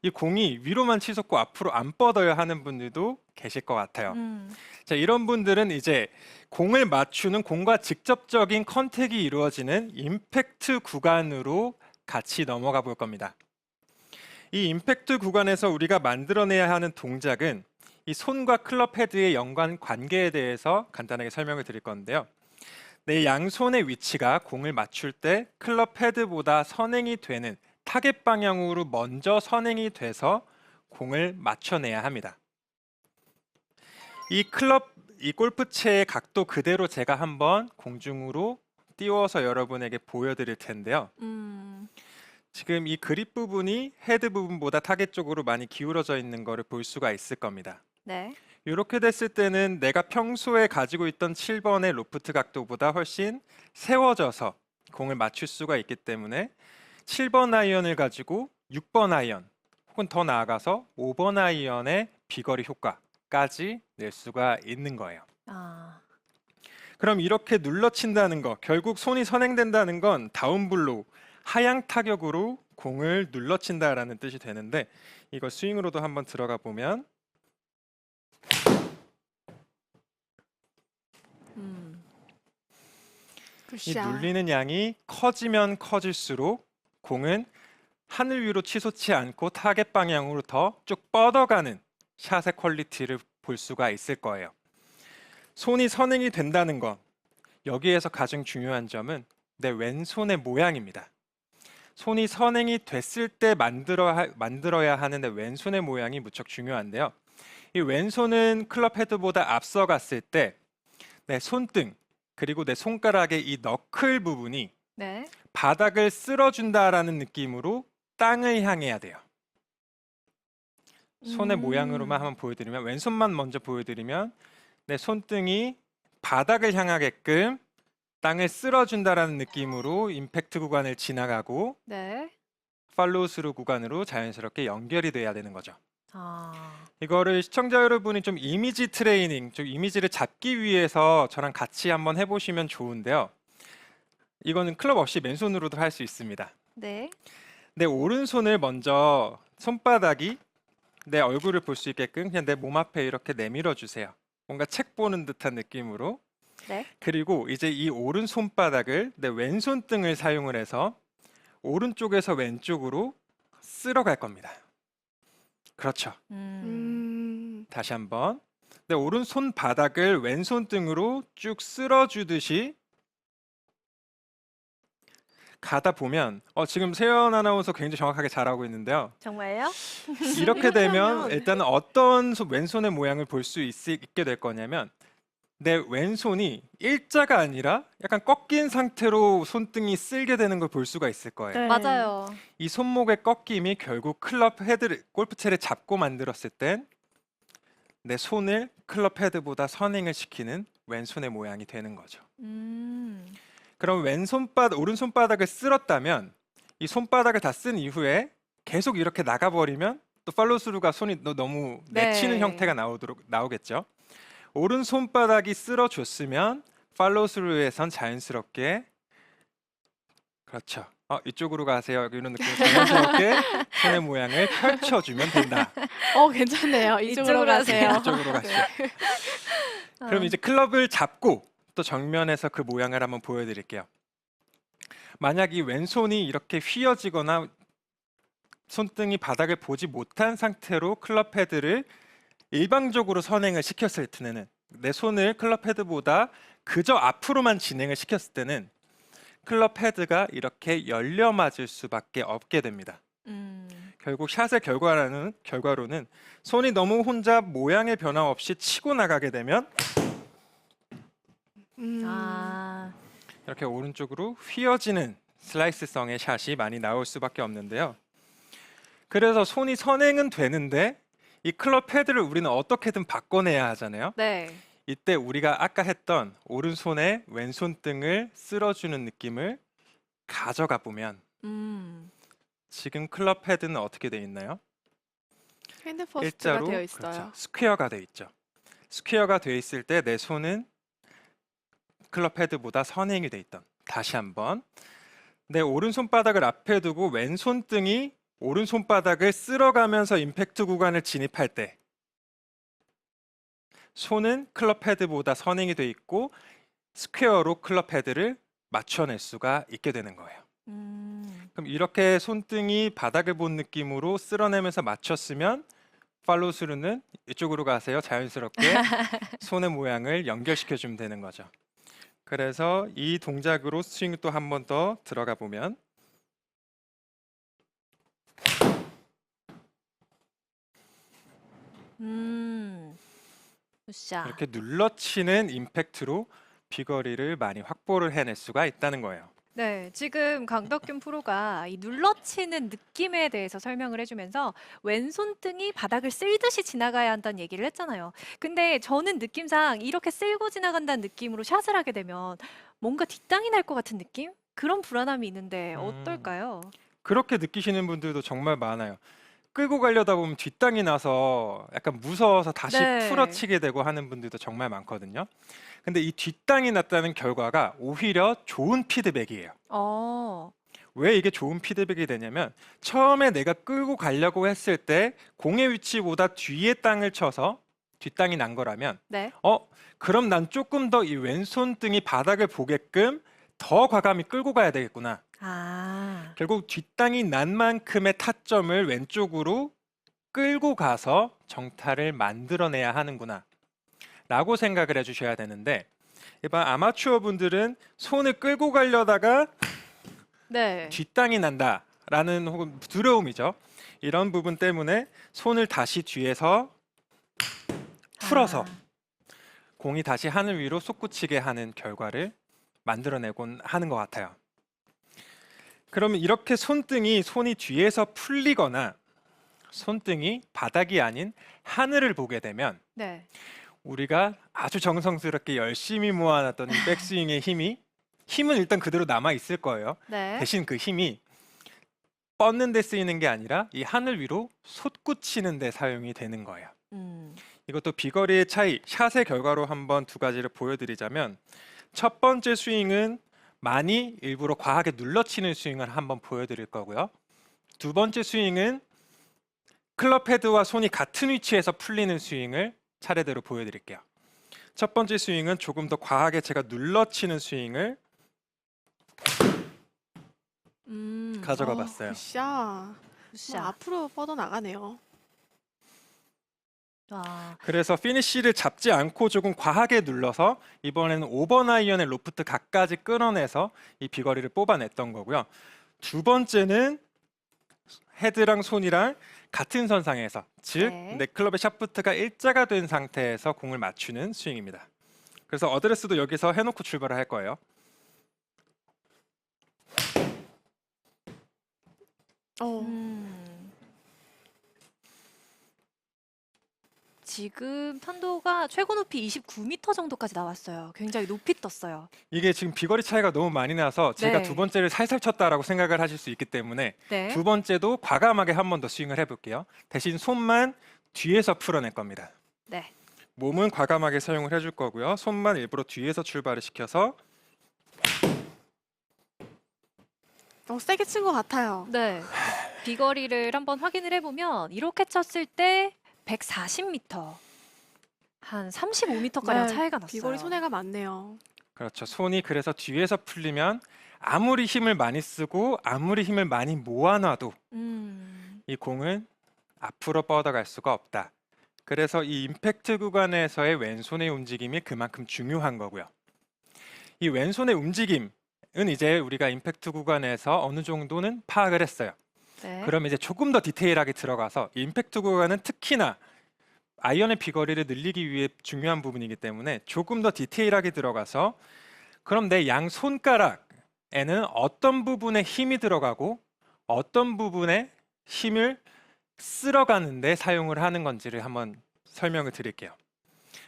이 공이 위로만 치솟고 앞으로 안 뻗어야 하는 분들도 계실 것 같아요. 자, 이런 분들은 이제 공을 맞추는 공과 직접적인 컨택이 이루어지는 임팩트 구간으로 같이 넘어가 볼 겁니다. 이 임팩트 구간에서 우리가 만들어내야 하는 동작은 이 손과 클럽 헤드의 연관 관계에 대해서 간단하게 설명을 드릴 건데요. 내 양손의 위치가 공을 맞출 때 클럽 헤드보다 선행이 되는 타겟 방향으로 먼저 선행이 돼서 공을 맞춰내야 합니다. 이 골프채의 각도 그대로 제가 한번 공중으로 띄워서 여러분에게 보여드릴 텐데요. 지금 이 그립 부분이 헤드 부분보다 타겟 쪽으로 많이 기울어져 있는 것을 볼 수가 있을 겁니다. 네. 이렇게 됐을 때는 내가 평소에 가지고 있던 7번의 로프트 각도보다 훨씬 세워져서 공을 맞출 수가 있기 때문에 7번 아이언을 가지고 6번 아이언 혹은 더 나아가서 5번 아이언의 비거리 효과까지 낼 수가 있는 거예요. 그럼 이렇게 눌러친다는 거, 결국 손이 선행된다는 건 다운블로우, 하향 타격으로 공을 눌러친다라는 뜻이 되는데, 이거 스윙으로도 한번 들어가 보면 이 굿샷. 눌리는 양이 커지면 커질수록 공은 하늘 위로 치솟지 않고 타겟 방향으로 더 쭉 뻗어가는 샷의 퀄리티를 볼 수가 있을 거예요. 손이 선행이 된다는 것, 여기에서 가장 중요한 점은 내 왼손의 모양입니다. 손이 선행이 됐을 때 만들어야 하는 내 왼손의 모양이 무척 중요한데요. 이 왼손은 클럽 헤드보다 앞서갔을 때 내 손등 그리고 내 손가락의 이 너클 부분이 네. 바닥을 쓸어준다라는 느낌으로 땅을 향해야 돼요. 손의 모양으로만 한번 보여드리면, 왼손만 먼저 보여드리면 내 손등이 바닥을 향하게끔 땅을 쓸어준다라는 느낌으로 임팩트 구간을 지나가고 네. 팔로우 스루 구간으로 자연스럽게 연결이 돼야 되는 거죠. 아. 이거를 시청자 여러분이 좀 이미지 트레이닝, 좀 이미지를 잡기 위해서 저랑 같이 한번 해보시면 좋은데요. 이거는 클럽 없이 맨손으로도 할 수 있습니다. 네. 내 오른손을 먼저 손바닥이 내 얼굴을 볼 수 있게끔 그냥 내 몸 앞에 이렇게 내밀어 주세요. 뭔가 책 보는 듯한 느낌으로. 네. 그리고 이제 이 오른 손바닥을 내 왼손 등을 사용을 해서 오른쪽에서 왼쪽으로 쓸어갈 겁니다. 그렇죠. 다시 한번. 내 오른손 바닥을 왼손 등으로 쭉 쓸어주듯이 가다 보면 지금 세연 아나운서 굉장히 정확하게 잘하고 있는데요. 정말요? 이렇게 되면 하면. 일단 어떤 왼손의 모양을 볼 수 있게 될 거냐면 내 왼손이 일자가 아니라 약간 꺾인 상태로 손등이 쓸게 되는 걸 볼 수가 있을 거예요. 네. 맞아요. 이 손목의 꺾임이 결국 클럽 헤드를 골프채를 잡고 만들었을 땐 내 손을 클럽 헤드보다 선행을 시키는 왼손의 모양이 되는 거죠. 그럼 오른손바닥을 쓸었다면 이 손바닥을 다 쓴 이후에 계속 이렇게 나가버리면 또 팔로우스루가 손이 너무 내치는 네. 형태가 나오겠죠. 오른손바닥이 쓸어줬으면 팔로우스루에선 자연스럽게 그렇죠. 이쪽으로 가세요. 이런 느낌으로 자연스럽게 손의 모양을 펼쳐주면 된다. 괜찮네요. 이쪽으로 이쪽으로 가세요. 이쪽으로 가시죠. 그럼 이제 클럽을 잡고 또 정면에서 그 모양을 한번 보여드릴게요. 만약 이 왼손이 이렇게 휘어지거나 손등이 바닥을 보지 못한 상태로 클럽 헤드를 일방적으로 선행을 시켰을 때는 내 손을 클럽 헤드보다 그저 앞으로만 진행을 시켰을 때는 클럽 헤드가 이렇게 열려 맞을 수밖에 없게 됩니다. 결국 샷의 결과로는 손이 너무 혼자 모양의 변화 없이 치고 나가게 되면 이렇게 오른쪽으로 휘어지는 슬라이스성의 샷이 많이 나올 수밖에 없는데요. 그래서 손이 선행은 되는데 이 클럽 헤드를 우리는 어떻게든 바꿔내야 하잖아요. 네. 이때 우리가 아까 했던 오른손에 왼손 등을 쓸어주는 느낌을 가져가 보면 지금 클럽 헤드는 어떻게 되어 있나요? 핸드 퍼스트가 일자로 되어 있어요. 그렇죠. 스퀘어가 되어 있죠. 스퀘어가 되어 있을 때 내 손은 클럽 헤드보다 선행이 되어 있던. 다시 한번 내 오른손바닥을 앞에 두고 왼손 등이 오른손바닥을 쓸어가면서 임팩트 구간을 진입할 때 손은 클럽 헤드보다 선행이 돼 있고 스퀘어로 클럽 헤드를 맞춰낼 수가 있게 되는 거예요. 그럼 이렇게 손등이 바닥을 본 느낌으로 쓸어내면서 맞췄으면 팔로우 스루는 이쪽으로 가세요. 자연스럽게 손의 모양을 연결시켜 주면 되는 거죠. 그래서 이 동작으로 스윙 또 한 번 더 들어가 보면 굿샷. 이렇게 눌러치는 임팩트로 비거리를 많이 확보를 해낼 수가 있다는 거예요. 네, 지금 강덕균 프로가 이 눌러치는 느낌에 대해서 설명을 해주면서 왼손등이 바닥을 쓸듯이 지나가야 한다는 얘기를 했잖아요. 근데 저는 느낌상 이렇게 쓸고 지나간다는 느낌으로 샷을 하게 되면 뭔가 뒷땅이 날 것 같은 느낌? 그런 불안함이 있는데 어떨까요? 그렇게 느끼시는 분들도 정말 많아요. 끌고 가려다 보면 뒷땅이 나서 약간 무서워서 다시 네. 풀어치게 되고 하는 분들도 정말 많거든요. 근데 이 뒷땅이 났다는 결과가 오히려 좋은 피드백이에요. 왜 이게 좋은 피드백이 되냐면 처음에 내가 끌고 가려고 했을 때 공의 위치보다 뒤에 땅을 쳐서 뒷땅이 난 거라면 네. 그럼 난 조금 더 이 왼손등이 바닥을 보게끔 더 과감히 끌고 가야 되겠구나. 결국 뒷땅이 난 만큼의 타점을 왼쪽으로 끌고 가서 정타를 만들어내야 하는구나 라고 생각을 해주셔야 되는데 일반 아마추어 분들은 손을 끌고 가려다가 네. 뒷땅이 난다라는 혹은 두려움이죠. 이런 부분 때문에 손을 다시 뒤에서 풀어서 공이 다시 하늘 위로 솟구치게 하는 결과를 만들어내곤 하는 것 같아요. 그러면 이렇게 손이 뒤에서 풀리거나 손등이 바닥이 아닌 하늘을 보게 되면 네. 우리가 아주 정성스럽게 열심히 모아놨던 이 백스윙의 힘은 일단 그대로 남아 있을 거예요. 네. 대신 그 힘이 뻗는 데 쓰이는 게 아니라 이 하늘 위로 솟구치는 데 사용이 되는 거예요. 이것도 비거리의 차이, 샷의 결과로 한번 두 가지를 보여드리자면 첫 번째 스윙은 많이 일부러 과하게 눌러치는 스윙을 한번 보여드릴 거고요. 두 번째 스윙은 클럽 헤드와 손이 같은 위치에서 풀리는 스윙을 차례대로 보여드릴게요. 첫 번째 스윙은 조금 더 과하게 제가 눌러치는 스윙을 가져가 봤어요. 굿샷. 굿샷. 앞으로 뻗어 나가네요. 그래서 피니쉬를 잡지 않고 조금 과하게 눌러서 이번에는 5번 아이언의 로프트 각까지 끌어내서 이 비거리를 뽑아냈던 거고요. 두 번째는 헤드랑 손이랑 같은 선상에서 즉 네. 내 클럽의 샤프트가 일자가 된 상태에서 공을 맞추는 스윙입니다. 그래서 어드레스도 여기서 해놓고 출발을 할 거예요. 지금 탄도가 최고 높이 29m 정도까지 나왔어요. 굉장히 높이 떴어요. 이게 지금 비거리 차이가 너무 많이 나서 제가 네. 두 번째를 살살 쳤다라고 생각을 하실 수 있기 때문에 네. 두 번째도 과감하게 한 번 더 스윙을 해볼게요. 대신 손만 뒤에서 풀어낼 겁니다. 네. 몸은 과감하게 사용을 해줄 거고요. 손만 일부러 뒤에서 출발을 시켜서 세게 친 것 같아요. 네. 비거리를 한번 확인을 해보면 이렇게 쳤을 때 140m, 한 35m가량 네, 차이가 났어요. 비거리 손해가 많네요. 그렇죠. 손이 그래서 뒤에서 풀리면 아무리 힘을 많이 쓰고 아무리 힘을 많이 모아놔도 이 공은 앞으로 뻗어갈 수가 없다. 그래서 이 임팩트 구간에서의 왼손의 움직임이 그만큼 중요한 거고요. 이 왼손의 움직임은 이제 우리가 임팩트 구간에서 어느 정도는 파악을 했어요. 네. 그럼 이제 조금 더 디테일하게 들어가서 임팩트 구간은 특히나 아이언의 비거리를 늘리기 위해 중요한 부분이기 때문에 조금 더 디테일하게 들어가서 그럼 내 양 손가락에는 어떤 부분에 힘이 들어가고 어떤 부분에 힘을 쓸어가는데 사용을 하는 건지를 한번 설명을 드릴게요.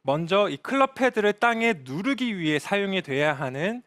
먼저 이 클럽 헤드를 땅에 누르기 위해 사용이 돼야 하는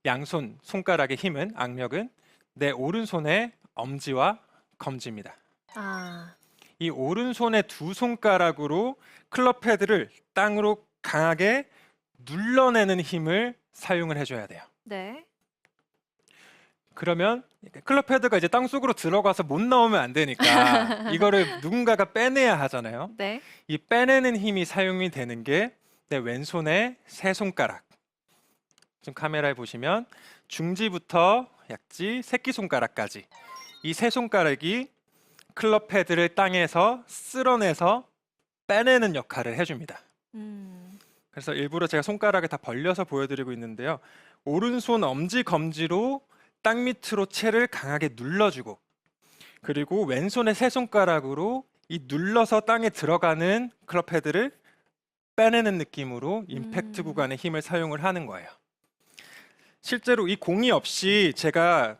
양손 손가락의 힘은 악력은 내 오른손의 엄지와 검지입니다. 이 오른손의 두 손가락으로 클럽 헤드를 땅으로 강하게 눌러내는 힘을 사용을 해줘야 돼요. 네. 그러면 클럽 헤드가 이제 땅속으로 들어가서 못 나오면 안 되니까 이거를 누군가가 빼내야 하잖아요. 네. 이 빼내는 힘이 사용이 되는 게 내 왼손의 세 손가락. 지금 카메라에 보시면 중지부터 약지, 새끼손가락까지 이 세 손가락이 클럽 헤드를 땅에서 쓸어내서 빼내는 역할을 해줍니다. 그래서 일부러 제가 손가락을 다 벌려서 보여드리고 있는데요. 오른손 엄지, 검지로 땅 밑으로 채를 강하게 눌러주고, 그리고 왼손의 세 손가락으로 이 눌러서 땅에 들어가는 클럽 헤드를 빼내는 느낌으로 임팩트 구간의 힘을 사용을 하는 거예요. 실제로 이 공이 없이 제가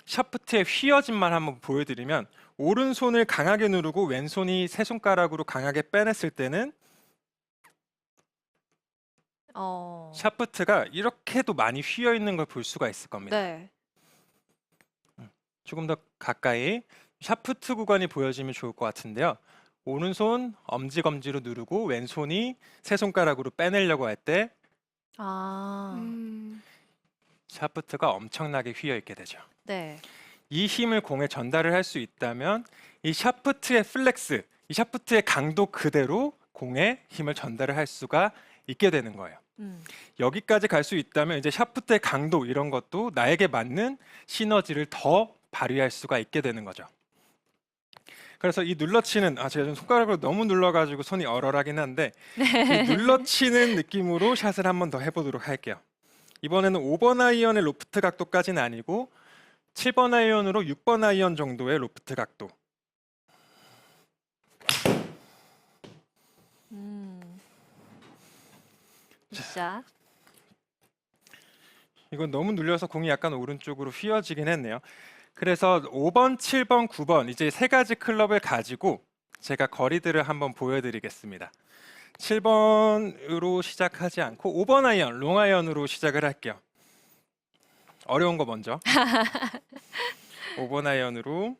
샤프트의 휘어짐만 한번 보여드리면, 오른손을 강하게 누르고 왼손이 세 손가락으로 강하게 빼냈을 때는 샤프트가 이렇게도 많이 휘어 있는 걸 볼 수가 있을 겁니다. 네. 조금 더 가까이 샤프트 구간이 보여지면 좋을 것 같은데요. 오른손 엄지, 검지로 누르고 왼손이 세 손가락으로 빼내려고 할 때 샤프트가 엄청나게 휘어 있게 되죠. 네. 이 힘을 공에 전달을 할 수 있다면 이 샤프트의 플렉스, 이 샤프트의 강도 그대로 공에 힘을 전달을 할 수가 있게 되는 거예요. 여기까지 갈 수 있다면 이제 샤프트의 강도 이런 것도 나에게 맞는 시너지를 더 발휘할 수가 있게 되는 거죠. 그래서 이 눌러치는, 제가 좀 손가락으로 너무 눌러가지고 손이 얼얼하긴 한데 이 눌러치는 느낌으로 샷을 한번 더 해보도록 할게요. 이번에는 5번 아이언의 로프트 각도까지는 아니고 7번 아이언으로 6번 아이언 정도의 로프트 각도. 샷. 이건 너무 눌려서 공이 약간 오른쪽으로 휘어지긴 했네요. 그래서 5번, 7번, 9번 이제 세 가지 클럽을 가지고 제가 거리들을 한번 보여드리겠습니다. 7번으로 시작하지 않고 5번 아이언, 롱 아이언으로 시작을 할게요. 어려운 거 먼저. 5번 아이언으로,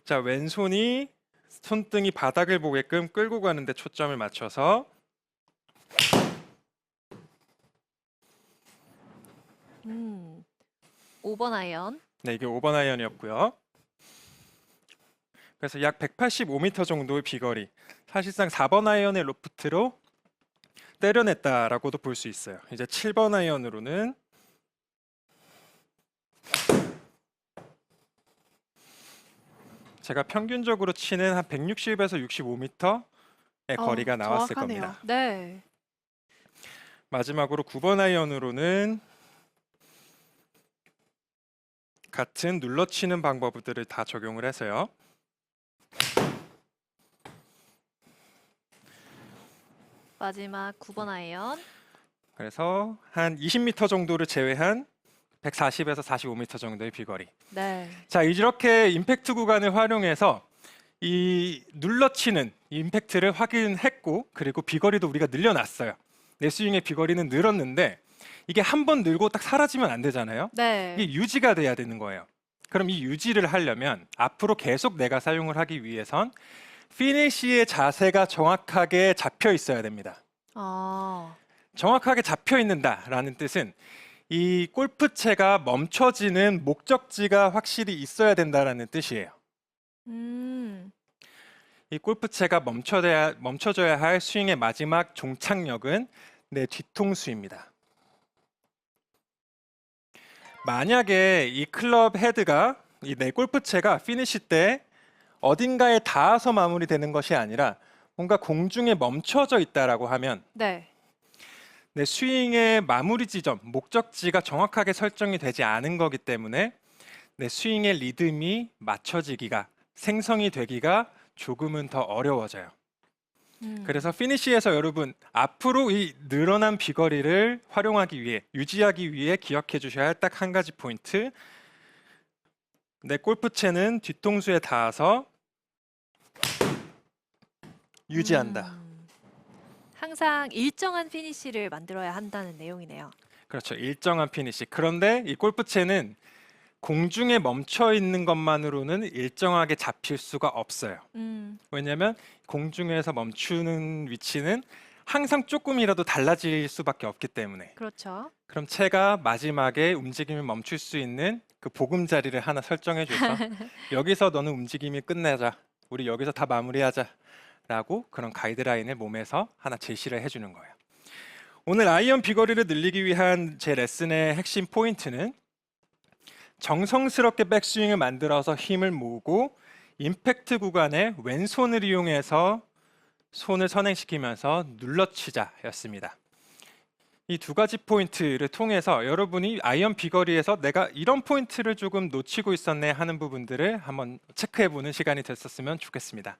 자, 왼손이 손등이 바닥을 보게끔 끌고 가는데 초점을 맞춰서 5번 아이언. 네, 이게 5번 아이언이었고요. 그래서 약 185m 정도의 비거리. 사실상 4번 아이언의 로프트로 때려냈다라고도 볼 수 있어요. 이제 7번 아이언으로는 제가 평균적으로 치는 한 160에서 65m의 거리가 나왔을 정확하네요. 겁니다. 네. 마지막으로 9번 아이언으로는 같은 눌러치는 방법들을 다 적용을 해서요. 마지막 9번 아이언. 그래서 한 20m 정도를 제외한 140에서 45m 정도의 비거리. 네. 자, 이렇게 임팩트 구간을 활용해서 이 눌러치는 임팩트를 확인했고, 그리고 비거리도 우리가 늘려놨어요. 내 스윙의 비거리는 늘었는데 이게 한 번 늘고 딱 사라지면 안 되잖아요. 네. 이게 유지가 돼야 되는 거예요. 그럼 이 유지를 하려면 앞으로 계속 내가 사용을 하기 위해선 피니시의 자세가 정확하게 잡혀 있어야 됩니다. 정확하게 잡혀 있는다라는 뜻은 이 골프채가 멈춰지는 목적지가 확실히 있어야 된다라는 뜻이에요. 이 골프채가 멈춰져야 할 스윙의 마지막 종착역은 내 뒤통수입니다. 만약에 이 클럽 헤드가 이 내 골프채가 피니시 때 어딘가에 닿아서 마무리되는 것이 아니라 뭔가 공중에 멈춰져 있다라고 하면 네. 내 스윙의 마무리 지점, 목적지가 정확하게 설정이 되지 않은 거기 때문에 내 스윙의 리듬이 맞춰지기가, 생성이 되기가 조금은 더 어려워져요. 그래서 피니시에서 여러분 앞으로 이 늘어난 비거리를 활용하기 위해, 유지하기 위해 기억해 주셔야 할 딱 한 가지 포인트. 내 골프채는 뒤통수에 닿아서 유지한다. 항상 일정한 피니시를 만들어야 한다는 내용이네요. 그렇죠. 일정한 피니시. 그런데 이 골프채는 공중에 멈춰 있는 것만으로는 일정하게 잡힐 수가 없어요. 왜냐하면 공중에서 멈추는 위치는 항상 조금이라도 달라질 수밖에 없기 때문에. 그렇죠. 그럼 채가 마지막에 움직임을 멈출 수 있는 그 보금자리를 하나 설정해 줘서 여기서 너는 움직임이 끝내자. 우리 여기서 다 마무리하자. 라고 그런 가이드라인을 몸에서 하나 제시를 해주는 거예요. 오늘 아이언 비거리를 늘리기 위한 제 레슨의 핵심 포인트는 정성스럽게 백스윙을 만들어서 힘을 모으고 임팩트 구간에 왼손을 이용해서 손을 선행시키면서 눌러치자였습니다. 이 두 가지 포인트를 통해서 여러분이 아이언 비거리에서 내가 이런 포인트를 조금 놓치고 있었네 하는 부분들을 한번 체크해보는 시간이 됐었으면 좋겠습니다.